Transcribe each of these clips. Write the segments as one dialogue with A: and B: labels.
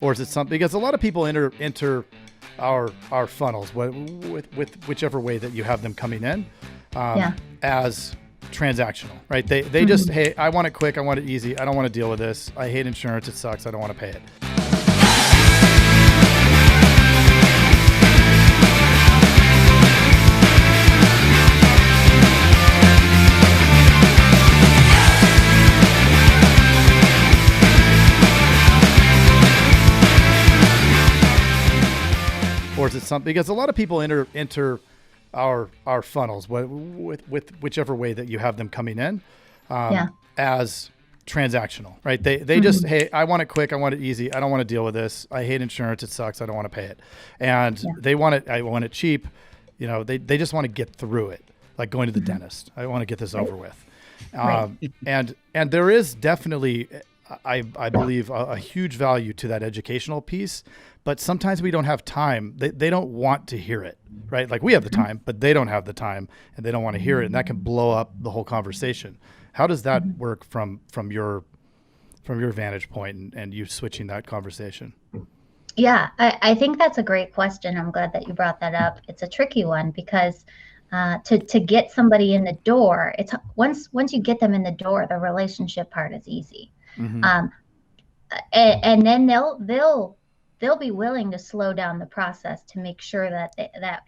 A: Or is it something, because a lot of people enter our funnels with whichever way that you have them coming in, as transactional, right? They just, hey, I want it quick, I want it easy, I don't want to deal with this, I hate insurance, it sucks, I don't want to pay it. Or is it something, because a lot of people enter our funnels with whichever way that you have them coming in, as transactional, right? They just, hey, I want it quick, I want it easy, I don't want to deal with this, I hate insurance, it sucks, I don't want to pay it. And they want it, I want it cheap, they just want to get through it, like going to the dentist. I want to get this over with. And there is definitely, I believe, a huge value to that educational piece, but sometimes we don't have time. They don't want to hear it, right? Like we have the time, but they don't have the time and they don't want to hear it. And that can blow up the whole conversation. How does that work from your vantage point and you switching that conversation?
B: Yeah, I think that's a great question. I'm glad that you brought that up. It's a tricky one because to get somebody in the door, it's once you get them in the door, the relationship part is easy. And then they'll be willing to slow down the process to make sure that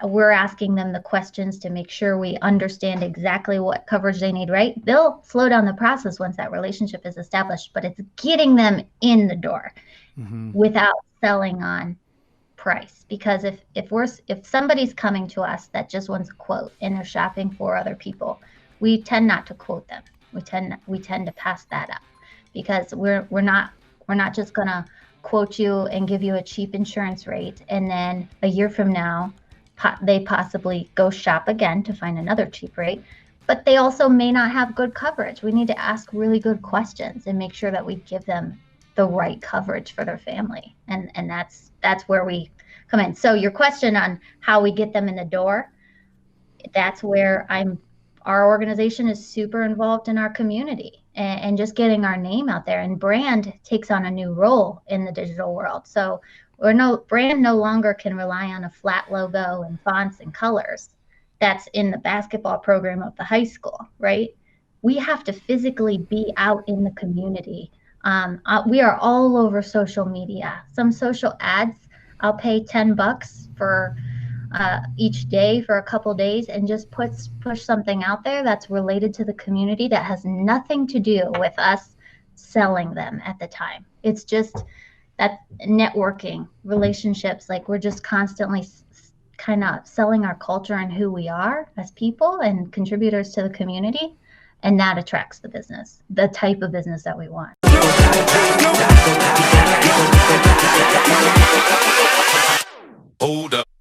B: we're asking them the questions to make sure we understand exactly what coverage they need, right? They'll slow down the process once that relationship is established, but it's getting them in the door without selling on price. Because if somebody's coming to us that just wants a quote and they're shopping for other people, we tend not to quote them. We tend to pass that up because we're not just gonna quote you and give you a cheap insurance rate and then a year from now they possibly go shop again to find another cheap rate, but they also may not have good coverage. We need to ask really good questions and make sure that we give them the right coverage for their family, and that's where we come in. So your question on how we get them in the door, that's where our organization is super involved in our community and just getting our name out there, and brand takes on a new role in the digital world. So brand no longer can rely on a flat logo and fonts and colors that's in the basketball program of the high school, right? We have to physically be out in the community. We are all over social media. Some social ads, I'll pay $10 for each day for a couple days and just push something out there that's related to the community that has nothing to do with us selling them at the time. It's just that networking, relationships, like we're just constantly kind of selling our culture and who we are as people and contributors to the community, and that attracts the business, the type of business that we want.
C: Hold up.